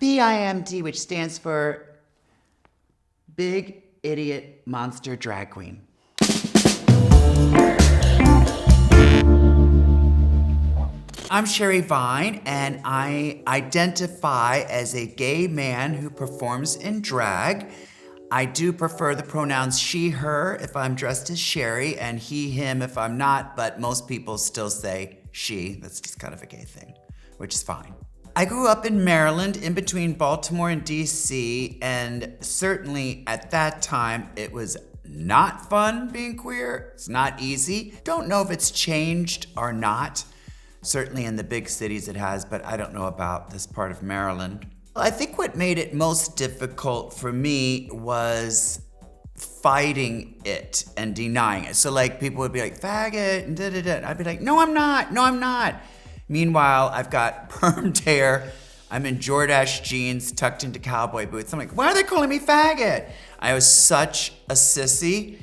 BIMD, which stands for Big Idiot Monster Drag Queen. I'm Sherry Vine, and I identify as a gay man who performs in drag. I do prefer the pronouns she, her if I'm dressed as Sherry, and he, him if I'm not, but most people still say she. That's just kind of a gay thing, which is fine. I grew up in Maryland, in between Baltimore and DC, and certainly at that time, it was not fun being queer. It's not easy. Don't know if it's changed or not. Certainly in the big cities it has, but I don't know about this part of Maryland. I think what made it most difficult for me was fighting it and denying it. So like people would be like, faggot, and da-da-da. And I'd be like, no, I'm not. Meanwhile, I've got permed hair. I'm in Jordache jeans tucked into cowboy boots. I'm like, why are they calling me faggot? I was such a sissy.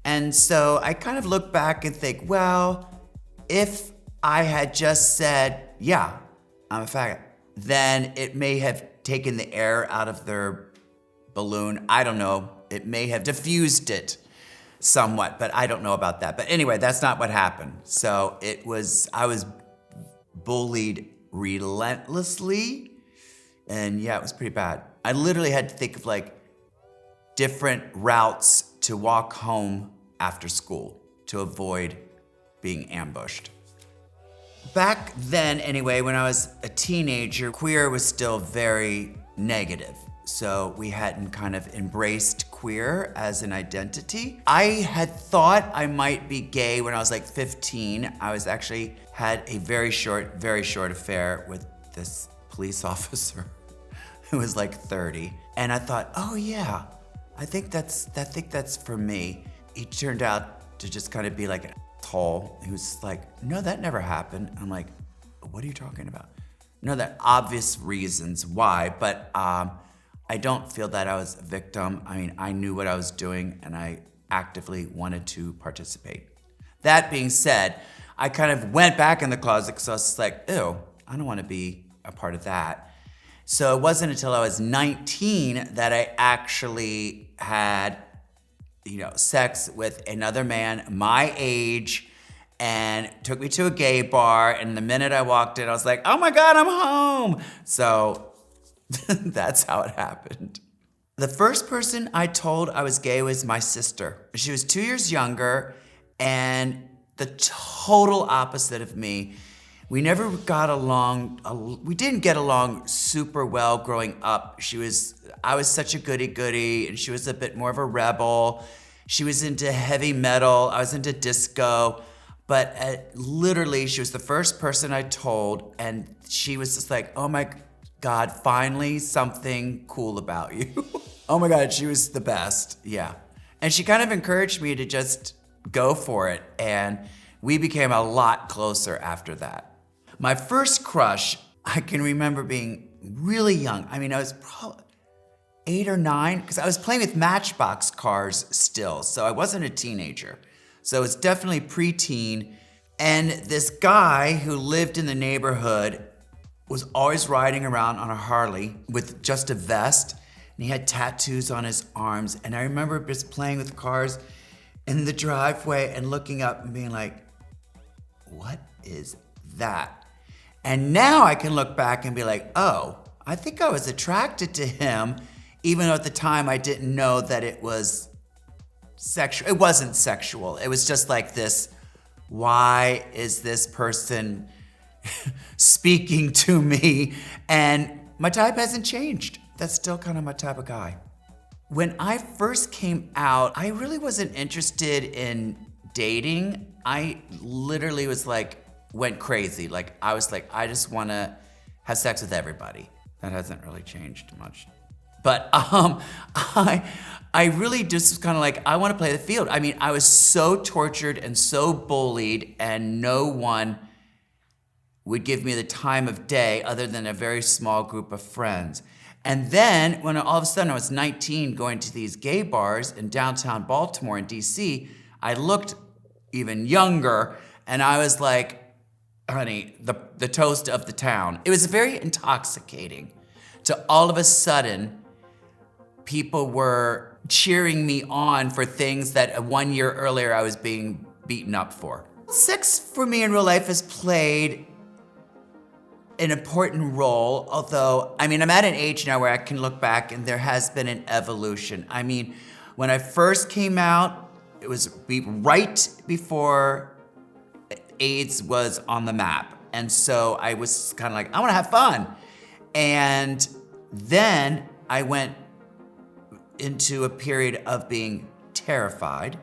And so I kind of look back and think, well, if I had just said, yeah, I'm a faggot, then it may have taken the air out of their balloon. I don't know. It may have diffused it somewhat, but I don't know about that. But anyway, that's not what happened. So I was bullied relentlessly, and yeah, it was pretty bad. I literally had to think of like different routes to walk home after school to avoid being ambushed. Back then, anyway, when I was a teenager, queer was still very negative. So we hadn't kind of embraced queer as an identity. I had thought I might be gay when I was like 15. I was actually had a very short affair with this police officer who was like 30. And I thought, oh yeah, I think that's for me. He turned out to just kind of be like an asshole. He was like, no, that never happened. I'm like, what are you talking about? No, there are obvious reasons why, but I don't feel that I was a victim. I mean, I knew what I was doing and I actively wanted to participate. That being said, I kind of went back in the closet because I was like, ew, I don't want to be a part of that. So it wasn't until I was 19 that I actually had sex with another man my age, and took me to a gay bar, and the minute I walked in, I was like, oh my God, I'm home. So that's how it happened. The first person I told I was gay was my sister. She was 2 years younger, and the total opposite of me. We never got along, we didn't get along super well growing up. I was such a goody-goody, and she was a bit more of a rebel. She was into heavy metal, I was into disco, but literally she was the first person I told, and she was just like, oh my God, finally something cool about you. Oh my God, she was the best, yeah. And she kind of encouraged me to just go for it, and we became a lot closer after that. My first crush, I can remember being really young. I mean, I was probably 8 or 9, because I was playing with Matchbox cars still, so I wasn't a teenager. So it was definitely preteen, and this guy who lived in the neighborhood was always riding around on a Harley with just a vest, and he had tattoos on his arms, and I remember just playing with cars in the driveway and looking up and being like, what is that? And now I can look back and be like, oh, I think I was attracted to him, even though at the time I didn't know that it was sexual. It wasn't sexual. It was just like this, why is this person speaking to me? And my type hasn't changed. That's still kind of my type of guy. When I first came out, I really wasn't interested in dating. I literally was like, went crazy. Like, I was like, I just want to have sex with everybody. That hasn't really changed much. But I really just was kind of like, I want to play the field. I mean, I was so tortured and so bullied, and no one would give me the time of day other than a very small group of friends. And then when all of a sudden I was 19 going to these gay bars in downtown Baltimore and DC, I looked even younger, and I was like, honey, the toast of the town. It was very intoxicating So all of a sudden, people were cheering me on for things that 1 year earlier I was being beaten up for. Sex for me in real life has played an important role, although, I'm at an age now where I can look back and there has been an evolution. When I first came out, it was right before AIDS was on the map. And so I was kind of like, I wanna have fun. And then I went into a period of being terrified.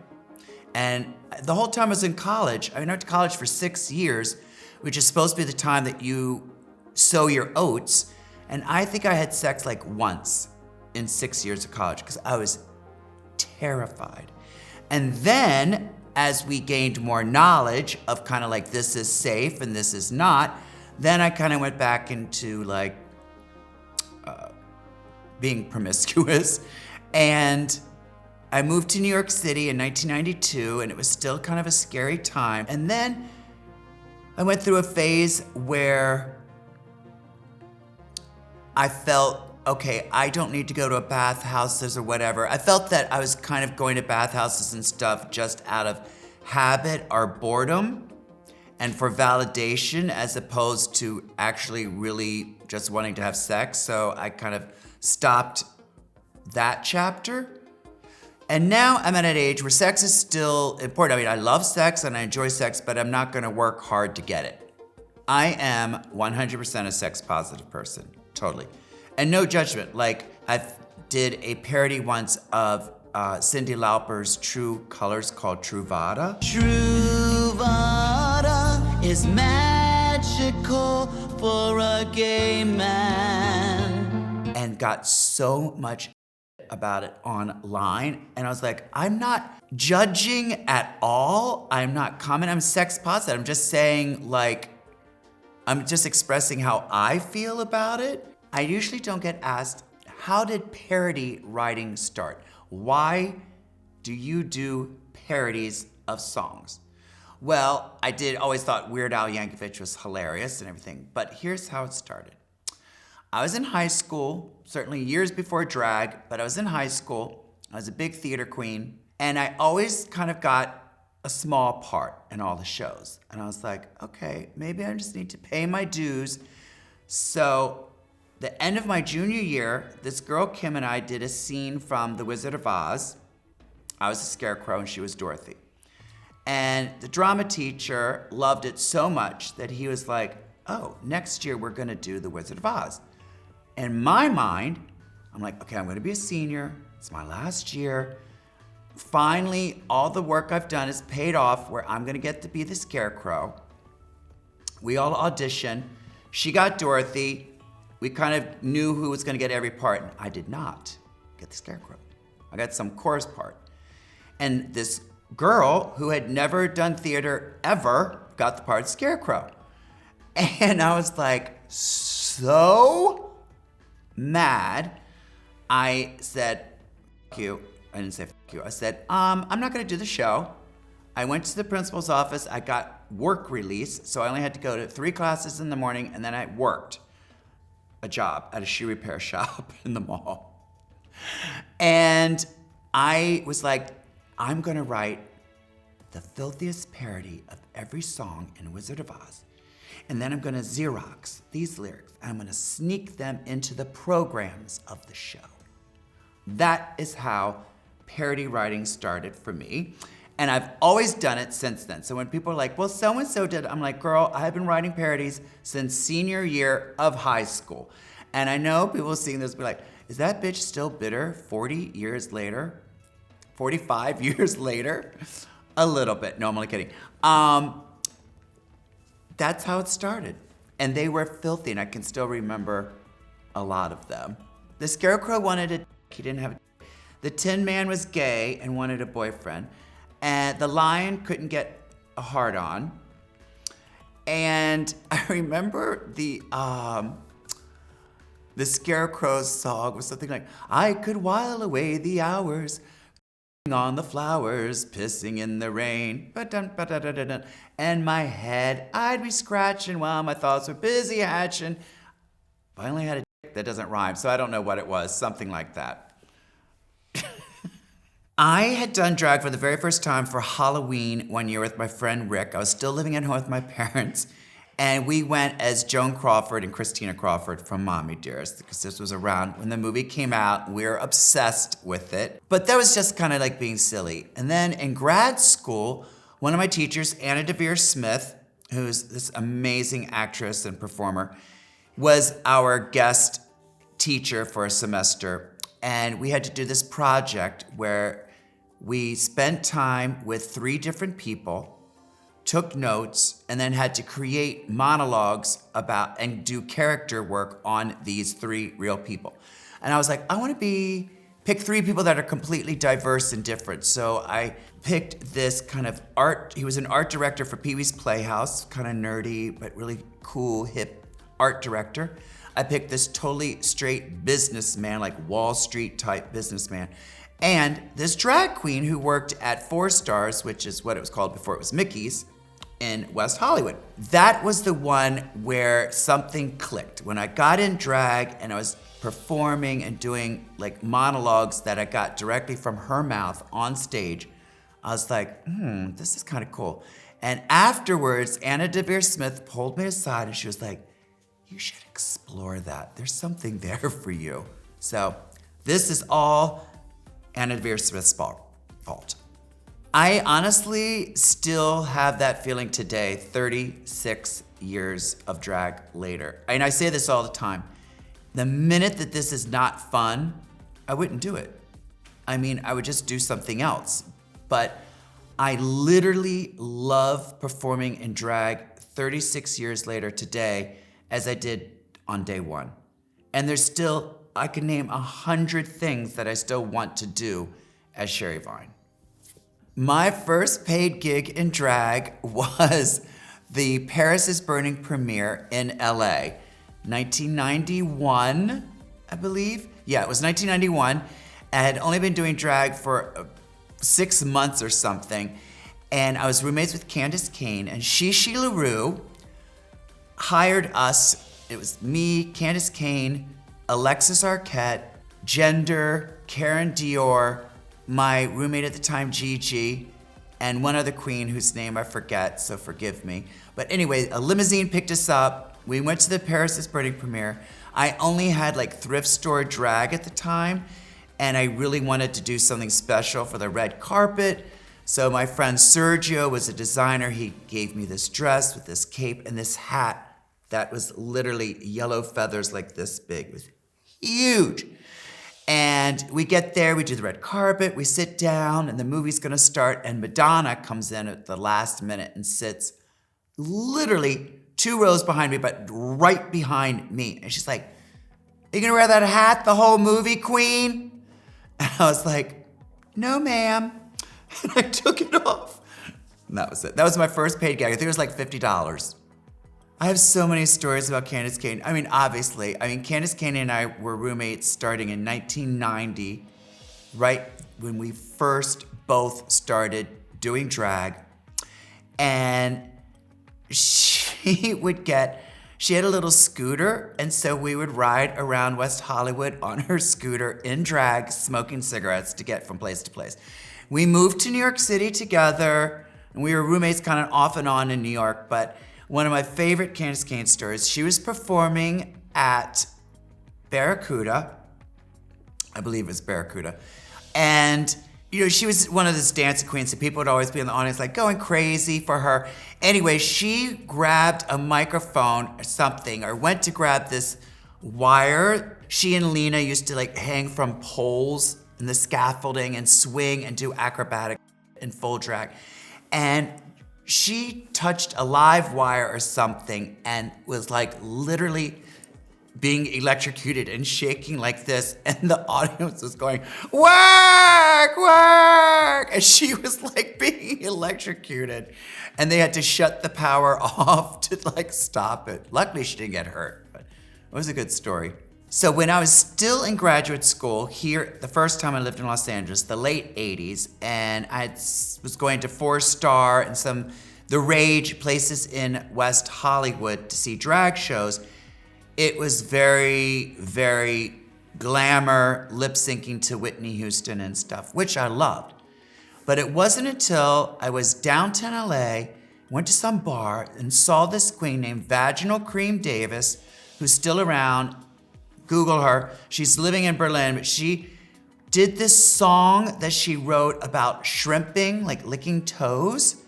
And the whole time I was in college, I went to college for 6 years, which is supposed to be the time that you sow your oats. And I think I had sex like once in 6 years of college because I was terrified. And then as we gained more knowledge of kind of like this is safe and this is not, then I kind of went back into like being promiscuous. And I moved to New York City in 1992, and it was still kind of a scary time. And then I went through a phase where I felt, okay, I don't need to go to bathhouses or whatever. I felt that I was kind of going to bathhouses and stuff just out of habit or boredom and for validation as opposed to actually really just wanting to have sex. So I kind of stopped that chapter. And now I'm at an age where sex is still important. I love sex and I enjoy sex, but I'm not gonna work hard to get it. I am 100% a sex positive person, totally. And no judgment, like I did a parody once of Cyndi Lauper's True Colors called Truvada. Truvada is magical for a gay man. And got so much about it online. And I was like, I'm not judging at all. I'm not commenting, I'm sex positive. I'm just saying like, I'm just expressing how I feel about it. I usually don't get asked, how did parody writing start? Why do you do parodies of songs? Well, always thought Weird Al Yankovic was hilarious and everything, but here's how it started. I was in high school, certainly years before drag, but I was in high school. I was a big theater queen, and I always kind of got a small part in all the shows. And I was like, okay, maybe I just need to pay my dues. So the end of my junior year, this girl Kim and I did a scene from The Wizard of Oz. I was a scarecrow and she was Dorothy. And the drama teacher loved it so much that he was like, oh, next year we're gonna do The Wizard of Oz. In my mind, I'm like, okay, I'm gonna be a senior. It's my last year. Finally, all the work I've done is paid off where I'm gonna get to be the scarecrow. We all auditioned. She got Dorothy. We kind of knew who was gonna get every part, and I did not get the scarecrow. I got some chorus part. And this girl who had never done theater ever got the part of scarecrow. And I was like, so mad. I said, fuck you. I didn't say fuck you. I said, I'm not gonna do the show. I went to the principal's office. I got work release, so I only had to go to 3 classes in the morning, and then I worked a job at a shoe repair shop in the mall. And I was like, I'm gonna write the filthiest parody of every song in Wizard of Oz. And then I'm gonna Xerox these lyrics, and I'm gonna sneak them into the programs of the show. That is how parody writing started for me. And I've always done it since then. So when people are like, well, so-and-so did, I'm like, girl, I've been writing parodies since senior year of high school. And I know people seeing this be like, is that bitch still bitter 40 years later? 45 years later? A little bit, no, I'm only kidding. That's how it started. And they were filthy, and I can still remember a lot of them. The scarecrow wanted a he didn't have a The Tin Man was gay and wanted a boyfriend. And the lion couldn't get a hard-on. And I remember the scarecrow's song was something like, I could while away the hours on the flowers, pissing in the rain, ba-dun, ba-da-da-da-dun. And my head, I'd be scratching while my thoughts were busy hatching. If I only had a dick That doesn't rhyme, so I don't know what it was. Something like that. I had done drag for the very first time for Halloween one year with my friend Rick. I was still living at home with my parents, and we went as Joan Crawford and Christina Crawford from Mommy Dearest, because this was around when the movie came out. We were obsessed with it, but that was just kind of like being silly. And then in grad school, one of my teachers, Anna DeVere Smith, who's this amazing actress and performer, was our guest teacher for a semester. And we had to do this project where we spent time with 3 different people, took notes, and then had to create monologues about and do character work on these 3 real people. And I was like, I want to pick 3 people that are completely diverse and different. So I picked this kind of he was an art director for Pee-wee's Playhouse, kind of nerdy, but really cool, hip art director. I picked this totally straight businessman, like Wall Street type businessman. And this drag queen who worked at 4 Stars, which is what it was called before it was Mickey's, in West Hollywood. That was the one where something clicked. When I got in drag and I was performing and doing like monologues that I got directly from her mouth on stage, I was like, this is kind of cool. And afterwards, Anna DeVere Smith pulled me aside and she was like, you should explore that. There's something there for you. So this is all Anna DeVere Smith's fault. I honestly still have that feeling today, 36 years of drag later. And I say this all the time. The minute that this is not fun, I wouldn't do it. I mean, I would just do something else. But I literally love performing in drag 36 years later today as I did on day one. And there's still, I can name 100 things that I still want to do as Sherry Vine. My first paid gig in drag was the Paris is Burning premiere in LA, 1991, I believe. Yeah, it was 1991. I had only been doing drag for 6 months or something. And I was roommates with Candis Cayne, and Shishi LaRue hired us. It was me, Candis Cayne, Alexis Arquette, Gender, Karen Dior, my roommate at the time, Gigi, and one other queen whose name I forget, so forgive me. But anyway, a limousine picked us up. We went to the Paris is Burning premiere. I only had like thrift store drag at the time, and I really wanted to do something special for the red carpet. So my friend Sergio was a designer. He gave me this dress with this cape and this hat that was literally yellow feathers like this big. It was huge. And we get there, we do the red carpet, we sit down, and the movie's gonna start, and Madonna comes in at the last minute and sits literally 2 rows behind me, but right behind me. And she's like, are you gonna wear that hat the whole movie, queen? And I was like, no, ma'am. And I took it off. And that was it. That was my first paid gag. I think it was like $50. I have so many stories about Candis Cayne. I mean, obviously, Candis Cayne and I were roommates starting in 1990, right when we first both started doing drag. And she had a little scooter, and so we would ride around West Hollywood on her scooter in drag, smoking cigarettes to get from place to place. We moved to New York City together, and we were roommates kind of off and on in New York, but one of my favorite Candis Cayne stories, she was performing at Barracuda, I believe it was Barracuda, and she was one of those dancing queens, so people would always be in the audience like going crazy for her. Anyway, she grabbed a microphone or something, or went to grab this wire. She and Lena used to like hang from poles in the scaffolding and swing and do acrobatic in full drag. And she touched a live wire or something and was like literally being electrocuted and shaking like this, and the audience was going, work, work! And she was like being electrocuted, and they had to shut the power off to like stop it. Luckily she didn't get hurt, but it was a good story. So when I was still in graduate school here, the first time I lived in Los Angeles, the late 80s, and I was going to 4 Star and the rage places in West Hollywood to see drag shows. It was very, very glamour, lip syncing to Whitney Houston and stuff, which I loved. But it wasn't until I was downtown LA, went to some bar and saw this queen named Vaginal Cream Davis, who's still around. Google her. She's living in Berlin, but she did this song that she wrote about shrimping, like licking toes.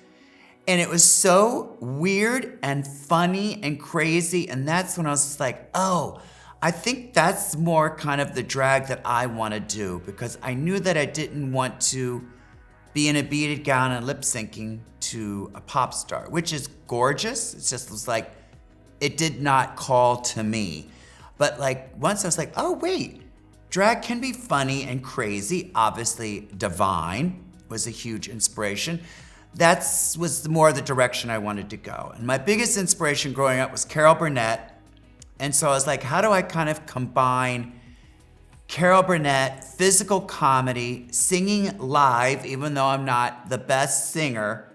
And it was so weird and funny and crazy. And that's when I was just like, oh, I think that's more kind of the drag that I want to do, because I knew that I didn't want to be in a beaded gown and lip syncing to a pop star, which is gorgeous. It just was like, it did not call to me. But like once I was like, oh wait, drag can be funny and crazy. Obviously, Divine was a huge inspiration. That was more the direction I wanted to go. And my biggest inspiration growing up was Carol Burnett. And so I was like, how do I kind of combine Carol Burnett, physical comedy, singing live, even though I'm not the best singer,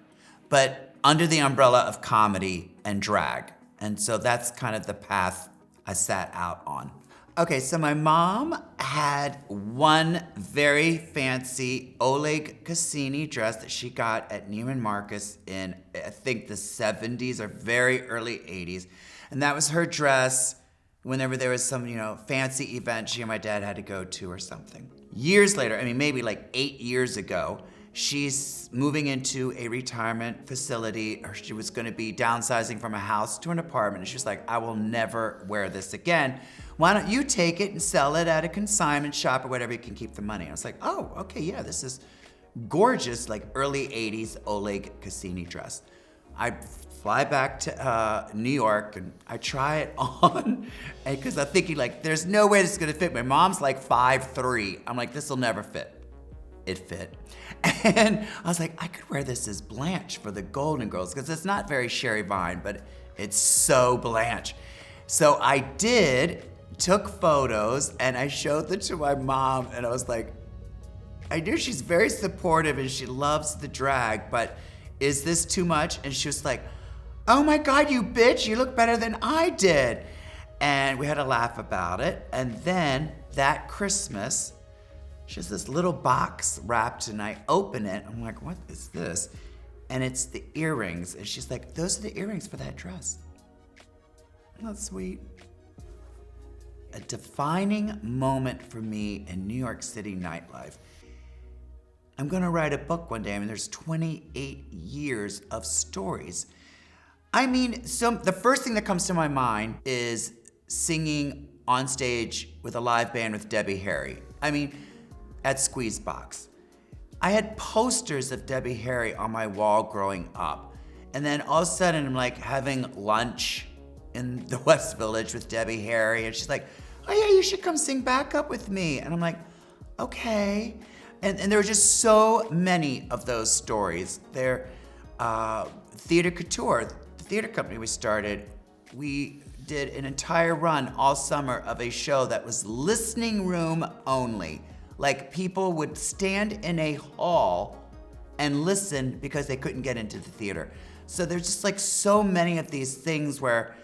but under the umbrella of comedy and drag. And so that's kind of the path I sat out on. Okay, so my mom had one very fancy Oleg Cassini dress that she got at Neiman Marcus in, I think, the 70s or very early 80s. And that was her dress whenever there was some, fancy event she and my dad had to go to or something. Years later, maybe like 8 years ago, she's moving into a retirement facility, or she was gonna be downsizing from a house to an apartment. And she was like, I will never wear this again. Why don't you take it and sell it at a consignment shop or whatever, you can keep the money. I was like, oh, okay, yeah, this is gorgeous, like early 80s Oleg Cassini dress. I fly back to New York and I try it on, because I'm thinking like, there's no way this is gonna fit. My mom's like 5'3". I'm like, this will never fit. It fit. And I was like, I could wear this as Blanche for the Golden Girls, because it's not very Sherry Vine, but it's so Blanche. So I took photos and I showed them to my mom, and I was like, I knew she's very supportive and she loves the drag, but is this too much? And she was like, oh my God, you bitch, you look better than I did. And we had a laugh about it. And then that Christmas, she has this little box wrapped, and I open it. I'm like, what is this? And it's the earrings. And she's like, those are the earrings for that dress. Isn't that sweet? A defining moment for me in New York City nightlife. I'm gonna write a book one day. There's 28 years of stories. The first thing that comes to my mind is singing on stage with a live band with Debbie Harry. At Squeezebox. I had posters of Debbie Harry on my wall growing up. And then all of a sudden I'm like having lunch in the West Village with Debbie Harry, and she's like, oh yeah, you should come sing backup with me. And I'm like, okay. And there were just so many of those stories. Theater Couture, the theater company we started, we did an entire run all summer of a show that was listening room only. Like, people would stand in a hall and listen because they couldn't get into the theater. So there's just like so many of these things where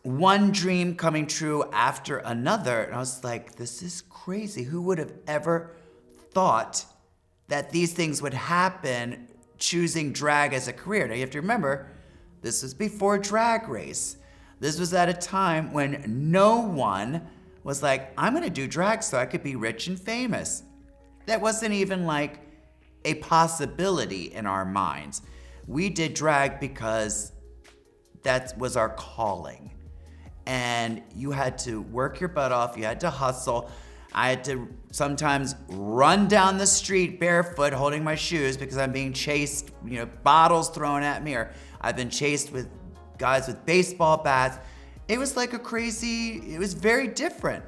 one dream coming true after another. And I was like, this is crazy. Who would have ever thought that these things would happen, choosing drag as a career? Now you have to remember, this was before Drag Race. This was at a time when no one was like, I'm gonna do drag so I could be rich and famous. That wasn't even like a possibility in our minds. We did drag because that was our calling. And you had to work your butt off, you had to hustle. I had to sometimes run down the street barefoot holding my shoes because I'm being chased, bottles thrown at me, or I've been chased with guys with baseball bats. It was like it was very different.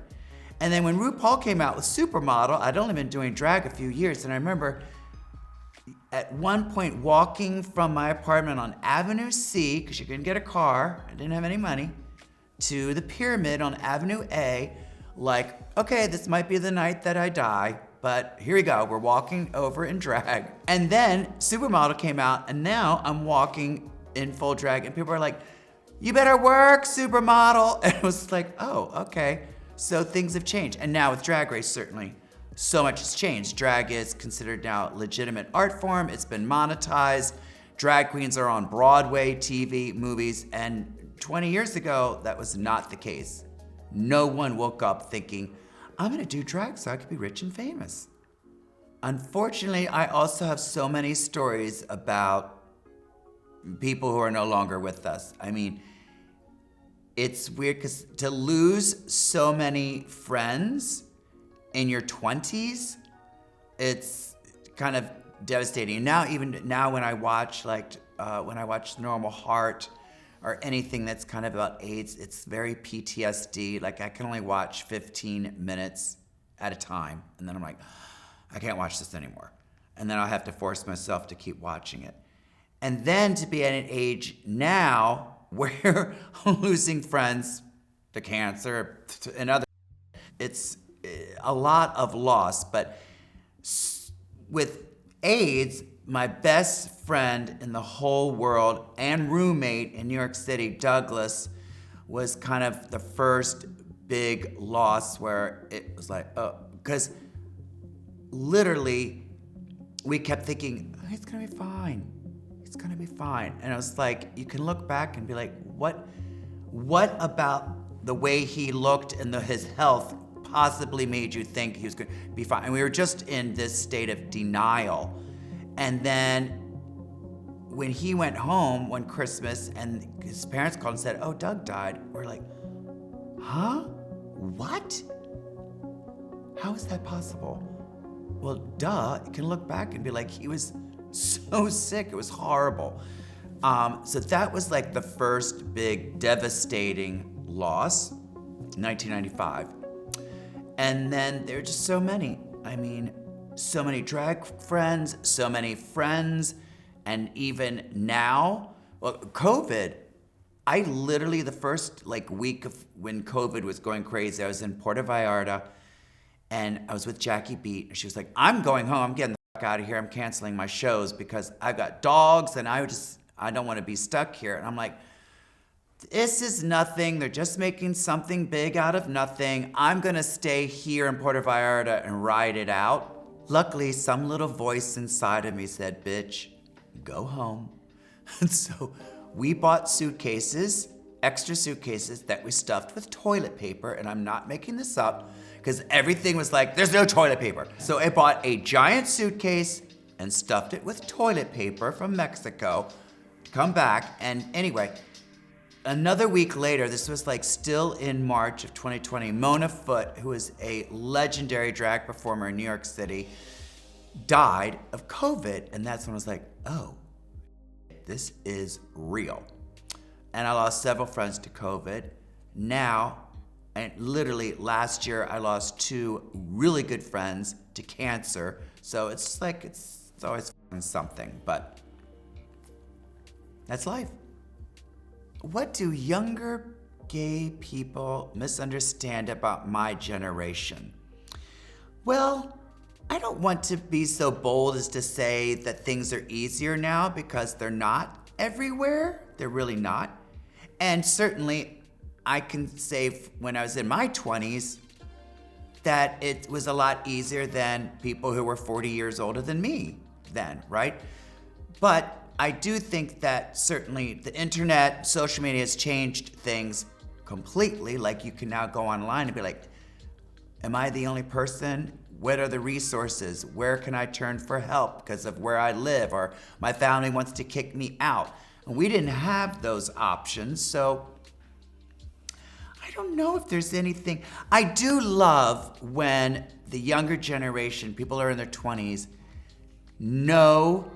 And then when RuPaul came out with Supermodel, I'd only been doing drag a few years, and I remember at one point walking from my apartment on Avenue C, because you couldn't get a car, I didn't have any money, to the Pyramid on Avenue A, like, okay, this might be the night that I die, but here we go, we're walking over in drag. And then Supermodel came out, and now I'm walking in full drag, and people are like, you better work, supermodel. And it was like, oh, okay. So things have changed. And now with Drag Race, certainly, so much has changed. Drag is considered now a legitimate art form. It's been monetized. Drag queens are on Broadway, TV, movies, and 20 years ago, that was not the case. No one woke up thinking, I'm gonna do drag so I could be rich and famous. Unfortunately, I also have so many stories about people who are no longer with us. I mean, it's weird because to lose so many friends in your 20s, it's kind of devastating. Now, even now when I watch Normal Heart or anything that's kind of about AIDS, it's very PTSD. Like I can only watch 15 minutes at a time. And then I'm like, I can't watch this anymore. And then I'll have to force myself to keep watching it. And then to be at an age now where I'm losing friends to cancer and other, it's a lot of loss. But with AIDS, my best friend in the whole world and roommate in New York City, Douglas, was kind of the first big loss where it was like, oh, because literally we kept thinking, oh, he's gonna be fine. He's gonna be fine. And it was like, you can look back and be like, what about the way he looked and his health possibly made you think he was gonna be fine? And we were just in this state of denial. And then when he went home one Christmas and his parents called and said, oh, Doug died, we're like, huh? What? How is that possible? Well, duh, you can look back and be like, he was so sick, it was horrible. So that was like the first big devastating loss, 1995. And then there were just so many. I mean, so many drag friends, so many friends, and even now, well, COVID, I literally, the first week of when COVID was going crazy, I was in Puerto Vallarta, and I was with Jackie Beat, and she was like, I'm going home, I'm getting the fuck out of here, I'm canceling my shows because I've got dogs, and I don't want to be stuck here. And I'm like, this is nothing, they're just making something big out of nothing. I'm gonna stay here in Puerto Vallarta and ride it out. Luckily, some little voice inside of me said, bitch, go home. And so we bought suitcases, extra suitcases that we stuffed with toilet paper, and I'm not making this up, because everything was like, there's no toilet paper. So I bought a giant suitcase and stuffed it with toilet paper from Mexico, come back, and anyway, another week later, this was still in March of 2020, Mona Foote, who is a legendary drag performer in New York City, died of COVID. And that's when I was like, oh, this is real. And I lost several friends to COVID. Now, and literally last year, I lost 2 really good friends to cancer. So it's always something, but that's life. What do younger gay people misunderstand about my generation? Well, I don't want to be so bold as to say that things are easier now, because they're not everywhere. They're really not. And certainly, I can say when I was in my 20s that it was a lot easier than people who were 40 years older than me then, right? But I do think that certainly the internet, social media has changed things completely. Like you can now go online and be like, am I the only person? What are the resources? Where can I turn for help because of where I live, or my family wants to kick me out? And we didn't have those options, so I don't know if there's anything. I do love when the younger generation, people are in their 20s, know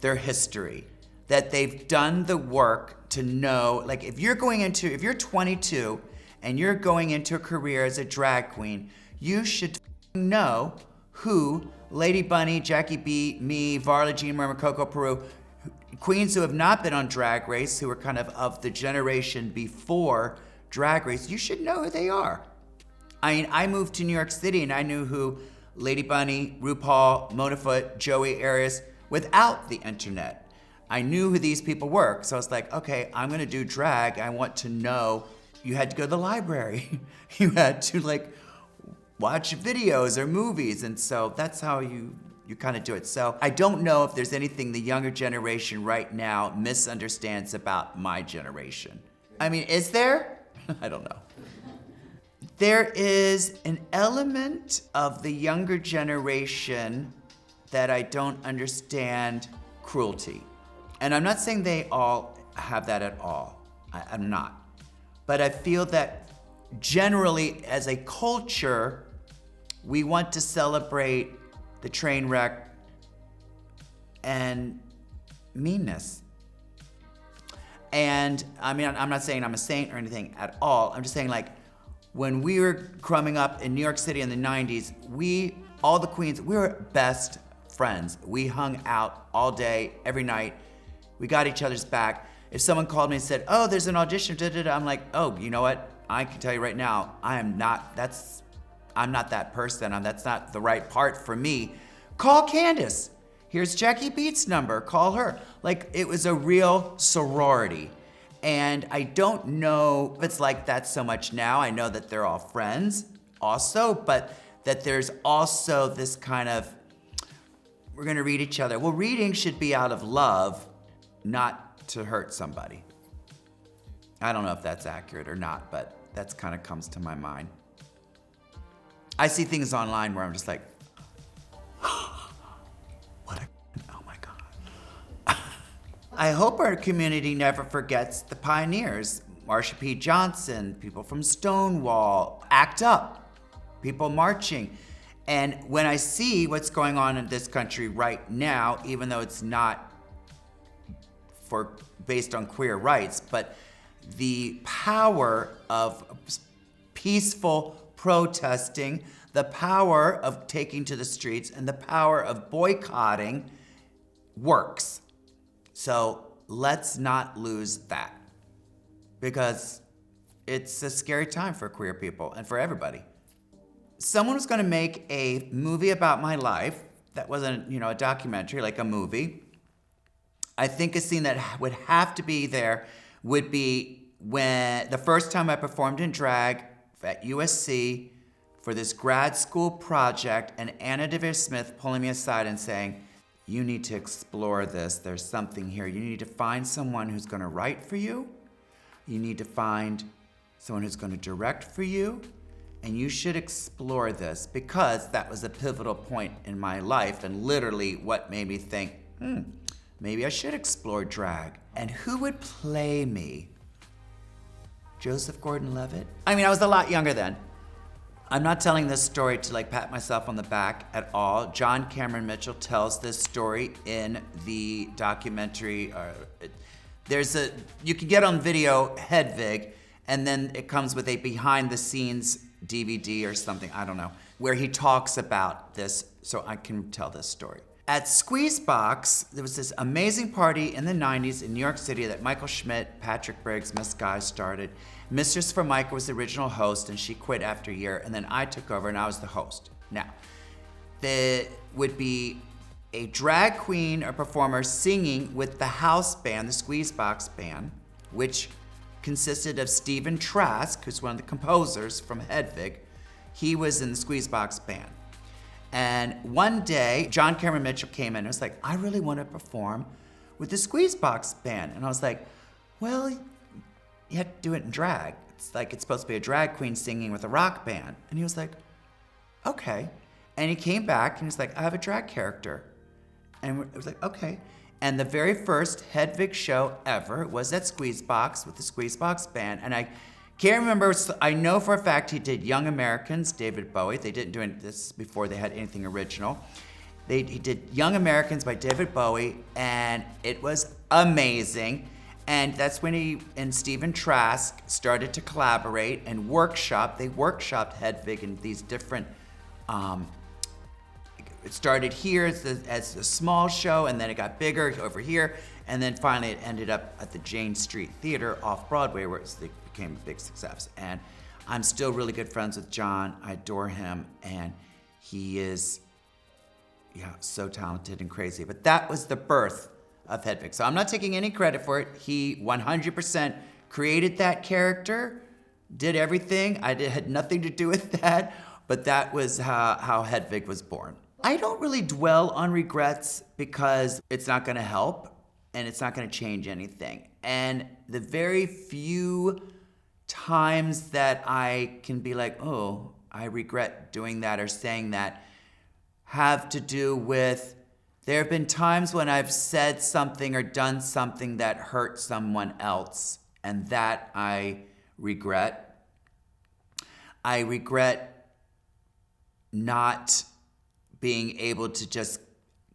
their history, that they've done the work to know, if you're 22 and you're going into a career as a drag queen, you should know who Lady Bunny, Jackie B, me, Varla Jean Murmur, Coco Peru, queens who have not been on Drag Race, who are kind of the generation before Drag Race, you should know who they are. I mean, I moved to New York City and I knew who Lady Bunny, RuPaul, Mona Foote, Joey Arias, without the internet. I knew who these people were. So I was like, okay, I'm gonna do drag. I want to know. You had to go to the library. You had to like watch videos or movies. And so that's how you kind of do it. So I don't know if there's anything the younger generation right now misunderstands about my generation. I mean, is there? I don't know. There is an element of the younger generation that I don't understand cruelty. And I'm not saying they all have that at all. I'm not. But I feel that generally as a culture, we want to celebrate the train wreck and meanness. And I mean, I'm not saying I'm a saint or anything at all. I'm just saying like, when we were growing up in New York City in the 90s, all the queens, we were best friends. We hung out all day, every night. We got each other's back. If someone called me and said, oh, there's an audition, I'm like, oh, you know what? I can tell you right now, I'm not that person. That's not the right part for me. Call Candis. Here's Jackie Beat's number, call her. Like, it was a real sorority. And I don't know if it's like that so much now. I know that they're all friends also, but that there's also this kind of, we're gonna read each other. Well, reading should be out of love, not to hurt somebody. I don't know if that's accurate or not, but that's kind of comes to my mind. I see things online where I'm just like, oh my God. I hope our community never forgets the pioneers. Marsha P. Johnson, people from Stonewall, ACT UP, people marching. And when I see what's going on in this country right now, even though it's not based on queer rights, but the power of peaceful protesting, the power of taking to the streets, and the power of boycotting works. So let's not lose that, because it's a scary time for queer people and for everybody. Someone was gonna make a movie about my life that wasn't, a documentary, like a movie. I think a scene that would have to be there would be when the first time I performed in drag at USC for this grad school project, and Anna Devere Smith pulling me aside and saying, you need to explore this. There's something here. You need to find someone who's gonna write for you. You need to find someone who's gonna direct for you. And you should explore this, because that was a pivotal point in my life and literally what made me think, maybe I should explore drag. And who would play me? Joseph Gordon-Levitt? I mean, I was a lot younger then. I'm not telling this story to pat myself on the back at all. John Cameron Mitchell tells this story in the documentary. You can get on video Hedwig, and then it comes with a behind the scenes DVD or something, I don't know, where he talks about this, so I can tell this story. At Squeezebox, there was this amazing party in the 90s in New York City that Michael Schmidt, Patrick Briggs, Miss Guy started. Mistress Formica was the original host, and she quit after a year, and then I took over and I was the host. Now, there would be a drag queen or performer singing with the house band, the Squeezebox band, which consisted of Stephen Trask, who's one of the composers from Hedwig. He was in the Squeezebox band. And one day, John Cameron Mitchell came in and was like, I really want to perform with the Squeezebox band. And I was like, well, you have to do it in drag. It's supposed to be a drag queen singing with a rock band. And he was like, okay. And he came back and he was like, I have a drag character. And it was like, okay. And the very first Hedwig show ever was at Squeezebox with the Squeezebox band. And I can't remember, I know for a fact he did Young Americans, David Bowie. They didn't do this before they had anything original. He did Young Americans by David Bowie, and it was amazing. And that's when he and Stephen Trask started to collaborate and workshop. They workshopped Hedwig in these different, it started here as a small show, and then it got bigger over here, and then finally it ended up at the Jane Street Theater off Broadway, where it became a big success. And I'm still really good friends with John. I adore him, and he is, so talented and crazy. But that was the birth of Hedwig. So I'm not taking any credit for it. He 100% created that character, did everything. Had nothing to do with that, but that was how Hedwig was born. I don't really dwell on regrets because it's not gonna help and it's not gonna change anything. And the very few times that I can be like, oh, I regret doing that or saying that, have to do with, there have been times when I've said something or done something that hurt someone else, and that I regret. I regret not being able to just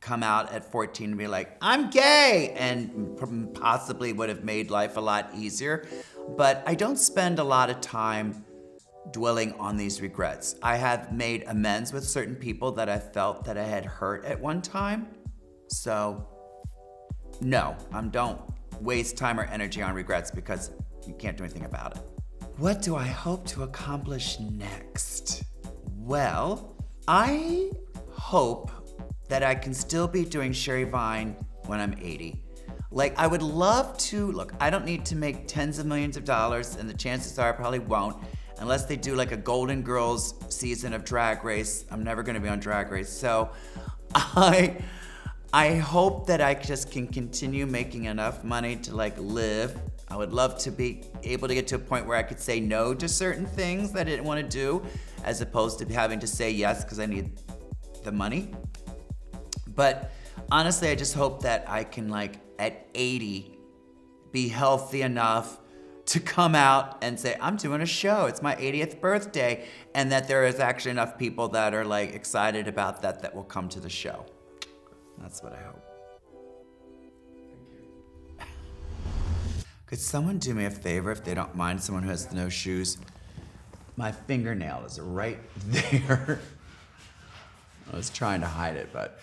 come out at 14 and be like, I'm gay, and possibly would have made life a lot easier. But I don't spend a lot of time dwelling on these regrets. I have made amends with certain people that I felt that I had hurt at one time. So no, don't waste time or energy on regrets because you can't do anything about it. What do I hope to accomplish next? Well, I hope that I can still be doing Sherry Vine when I'm 80. Like, I would love to, look, I don't need to make tens of millions of dollars, and the chances are I probably won't, unless they do like a Golden Girls season of Drag Race. I'm never gonna be on Drag Race. So I hope that I just can continue making enough money to like live. I would love to be able to get to a point where I could say no to certain things that I didn't want to do, as opposed to having to say yes because I need the money. But honestly, I just hope that I can, like, at 80, be healthy enough to come out and say, I'm doing a show, it's my 80th birthday, and that there is actually enough people that are, like, excited about that will come to the show. That's what I hope. Could someone do me a favor, if they don't mind, someone who has no shoes? My fingernail is right there. I was trying to hide it, but